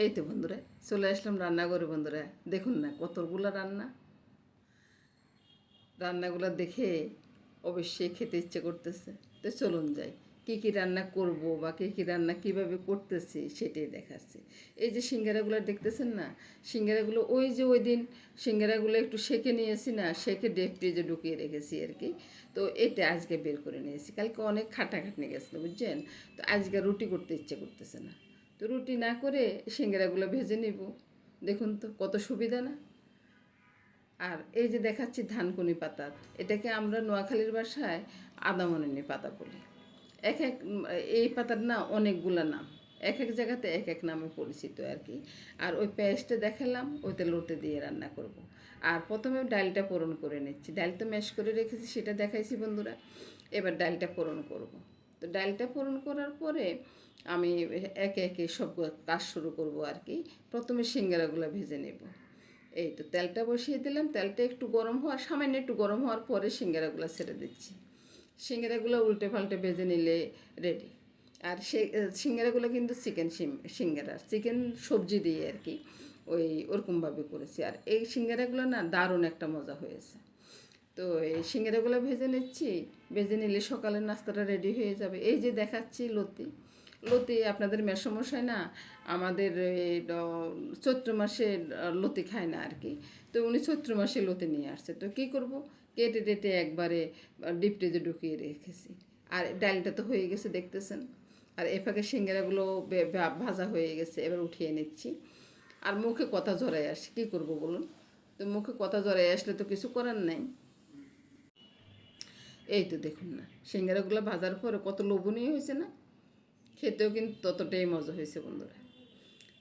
এই তো বন্ধুরা চলে আসলাম রান্নাঘরে। বন্ধুরা দেখুন না কতগুলো রান্নাগুলো দেখে অবশ্যই খেতে ইচ্ছে করতেছে। তো চলুন যাই, কী কী রান্না করব বা কী কী রান্না কীভাবে করতেছি সেটাই দেখাচ্ছি। এই যে সিঙ্গারাগুলো দেখতেছেন না, সিঙ্গারাগুলো ওই যে ওই দিন সিঙ্গারাগুলো একটু সেঁকে নিয়েছি না, সেঁকে ডিপ ফ্রিজে ঢুকিয়ে রেখেছি আর কি। তো এটা আজকে বের করে নিয়েছি, কালকে অনেক খাটাখাটনি গেছিলো বুঝছেন। তো আজকে রুটি করতে ইচ্ছে করতেছে না, তো রুটি না করে সিঙ্গারাগুলো ভেজে নিব। দেখুন তো কত সুবিধা না। আর এই যে দেখাচ্ছি ধানকুনি পাতা, এটাকে আমরা নোয়াখালীর ভাষায় আদামনি পাতা বলি। এক এক এই পাতার না অনেকগুলো নাম, এক এক জায়গাতে এক এক নামে পরিচিত আর কি। আর ওই পেঁয়াজটা দেখালাম, ওইতে লোটে দিয়ে রান্না করব। আর প্রথমে ডালটা ফোড়ন করে নিচ্ছি, ডালটা ম্যাশ করে রেখেছি সেটা দেখাইছি বন্ধুরা। এবার ডালটা ফোড়ন করব। তো ডালটা ফোড়ন করার পরে আমি একে একে সব কাজ শুরু করব আর কি। প্রথমে সিঙ্গারাগুলো ভেজে নেব। এই তো তেলটা বসিয়ে দিলাম, তেলটা একটু গরম হওয়ার সামান্য একটু গরম হওয়ার পরে সিঙ্গারাগুলো ছেড়ে দিচ্ছি। সিঙ্গারাগুলো উল্টে পাল্টে ভেজে নিলে রেডি। আর সিঙ্গারাগুলো কিন্তু সিঙ্গারা চিকেন সবজি দিয়ে আর কি, ওরকমভাবে করেছি। আর এই সিঙ্গারাগুলো না দারুণ একটা মজা হয়েছে। তো এই সিঙ্গারাগুলো ভেজে নিচ্ছি, ভেজে নিলে সকালের নাস্তাটা রেডি হয়ে যাবে। এই যে দেখাচ্ছি লতি, লতি আপনাদের মেসমশাই না আমাদের এই চৈত্র মাসে লতি খায় না আর কি। তো উনি চৈত্র মাসে লতি নিয়ে আসছে, তো কী করব, কেটে টেটে একবারে ডিপ ফ্রিজে ঢুকিয়ে রেখেছি। আর ডালটা তো হয়ে গেছে দেখতেছেন। আর এফাকে সিঙ্গারাগুলো ভাজা হয়ে গেছে, এবার উঠিয়ে নিচ্ছি। আর মুখে কথা জড়াই আসে, কী করব বলুন। তো মুখে কথা জড়াই আসলে তো কিছু করার নাই। এই তো দেখুন না সিঙ্গারাগুলো ভাজার পরে কত লোভনীয় হয়েছে না, খেতেও কিন্তু ততটাই মজা হয়েছে বন্ধুরা।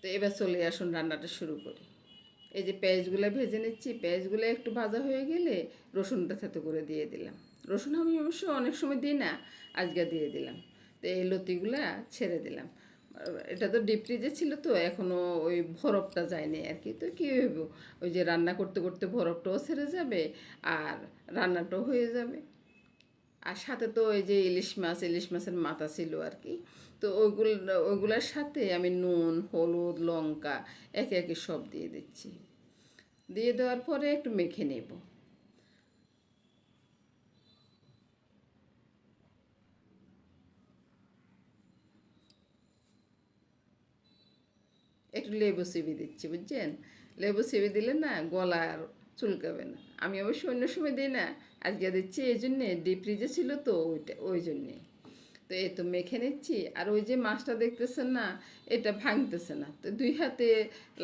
তো এবার চলে আসুন রান্নাটা শুরু করি। এই যে পেঁয়াজগুলো ভেজে নিচ্ছি, পেঁয়াজগুলো একটু ভাজা হয়ে গেলে রসুনটা থেতো করে দিয়ে দিলাম। রসুন আমি অবশ্য অনেক সময় দিই না, আজকে দিয়ে দিলাম। তো এই লতিগুলা ছেড়ে দিলাম। এটা তো ডিপ ফ্রিজে ছিল, তো এখনও ওই বরফটা যায়নি আর কি। তো কী হইব, ওই যে রান্না করতে করতে বরফটাও ছেড়ে যাবে আর রান্নাটাও হয়ে যাবে। আর সাথে তো ওই যে ইলিশ মাছের মাথা ছিল আর কি। তো ওইগুলোর সাথে আমি নুন হলুদ লঙ্কা একে একে সব দিয়ে দিচ্ছি। দিয়ে দেওয়ার পরে একটু মেখে নেব। একটু লেবু চিবি দিচ্ছি বুঝছেন। লেবু চিবি দিলে না গলা আর চুলকাবে না। আমি অবশ্য অন্য সময় দিই না, আজকে দিচ্ছি এই জন্যে, ডিপ ফ্রিজে ছিল তো ওই জন্যে। তো এই তো মেখে নিচ্ছি। আর ওই যে মাছটা দেখতেছেন না, এটা ভাঙতেছে না, তো দুই হাতে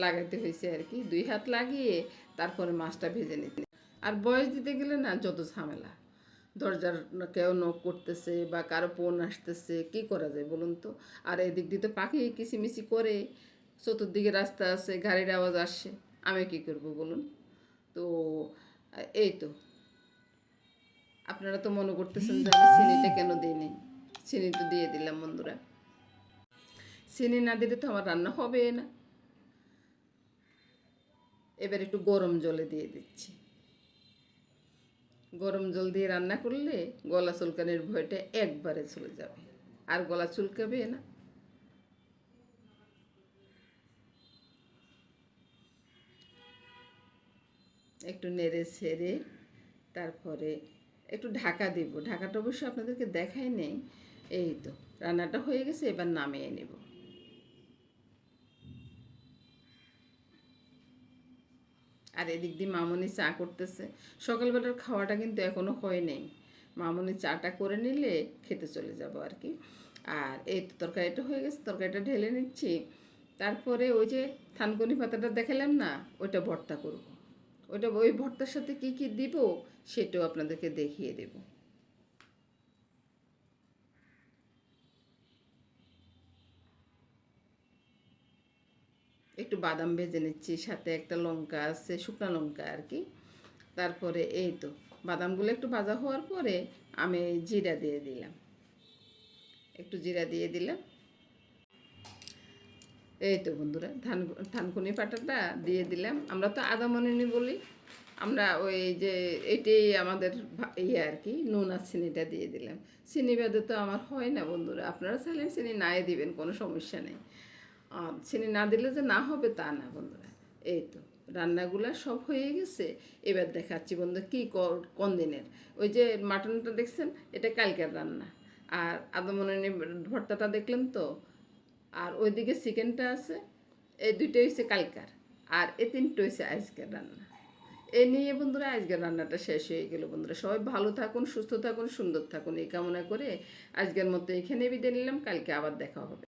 লাগাতে হয়েছে আর কি। দুই হাত লাগিয়ে তারপরে মাছটা ভেজে নিতে। আর বয়স দিতে গেলে না যত ঝামেলা, দরজার কেউ নক করতেছে বা কারো ফোন আসতেছে, কী করা যায় বলুন তো। আর এদিক দিয়ে তো পাখি কিচিমিচি করে, চতুর্দিকে রাস্তা আছে, গাড়ির আওয়াজ আসছে, আমি কী করবো বলুন। তো এই তো আপনারা তো মনে করতেছেন যে আমি চিনিটা কেন দিইনি, চিনি তো দিয়ে দিলাম বন্ধুরা। চিনি না দিলে তো আমার রান্না হবে না। এবার একটু গরম জলে দিয়ে দিচ্ছি। গরম জল দিয়ে রান্না করলে গলা চুলকানির ভয়টা একবারে চলে যাবে, আর গলা চুলকাবে না। একটু নেড়ে ছেড়ে তারপরে একটু ঢাকা দেব। ঢাকাটা অবশ্য আপনাদেরকে দেখাই নেই। এই তো রান্নাটা হয়ে গেছে, এবার নামিয়ে নেব। আর এদিক দিয়ে মামনি চা করতেছে। সকালবেলার খাওয়াটা কিন্তু এখনও হয় নাই। মামনি চাটা করে নিলে খেতে চলে যাব আর কি। আর এই তো তরকারিটা হয়ে গেছে, তরকারিটা ঢেলে নিচ্ছি। তারপরে ওই যে থানকুনি পাতাটা দেখালাম না, ওইটা ভর্তা করব। ওই ভর্তার সাথে কি কি দিব সেটাও আপনাদেরকে দেখিয়ে দেব। একটু বাদাম ভেজে নিচ্ছি, সাথে একটা লঙ্কা আছে, শুকনো লঙ্কা আর কি। তারপরে এই তো বাদামগুলো একটু ভাজা হওয়ার পরে আমি জিরা দিয়ে দিলাম, একটু জিরা দিয়ে দিলাম। এই তো বন্ধুরা থানকুনি পাতাটা দিয়ে দিলাম। আমরা তো আদামনি বলি, আমরা ওই যে এটাই আমাদের ইয়ে আর কি। নুন আর চিনিটা দিয়ে দিলাম। চিনি বাদে তো আমার হয় না বন্ধুরা, আপনারা চাইলেন চিনি নাই দিবেন, কোনো সমস্যা নেই। চিনি না দিলে যে না হবে তা না বন্ধুরা। এই তো রান্নাগুলো সব হয়ে গেছে। এবার দেখাচ্ছি বন্ধু কী কোন দিনের। ওই যে মাটনটা দেখছেন, এটা কালকের রান্না। আর আদমনে ভর্তাটা দেখলেন তো, আর ওইদিকে চিকেনটা আছে। এই দুইটা হচ্ছে কালকার, আর এই তিনটে হচ্ছে আজকের রান্না। এ নিয়ে বন্ধুরা আজকের রান্নাটা শেষ হয়ে গেল বন্ধুরা। সবাই ভালো থাকুন, সুস্থ থাকুন, সুন্দর থাকুন এই কামনা করে আজকের মতো এখানে বিদায় নিলাম। কালকে আবার দেখা হবে।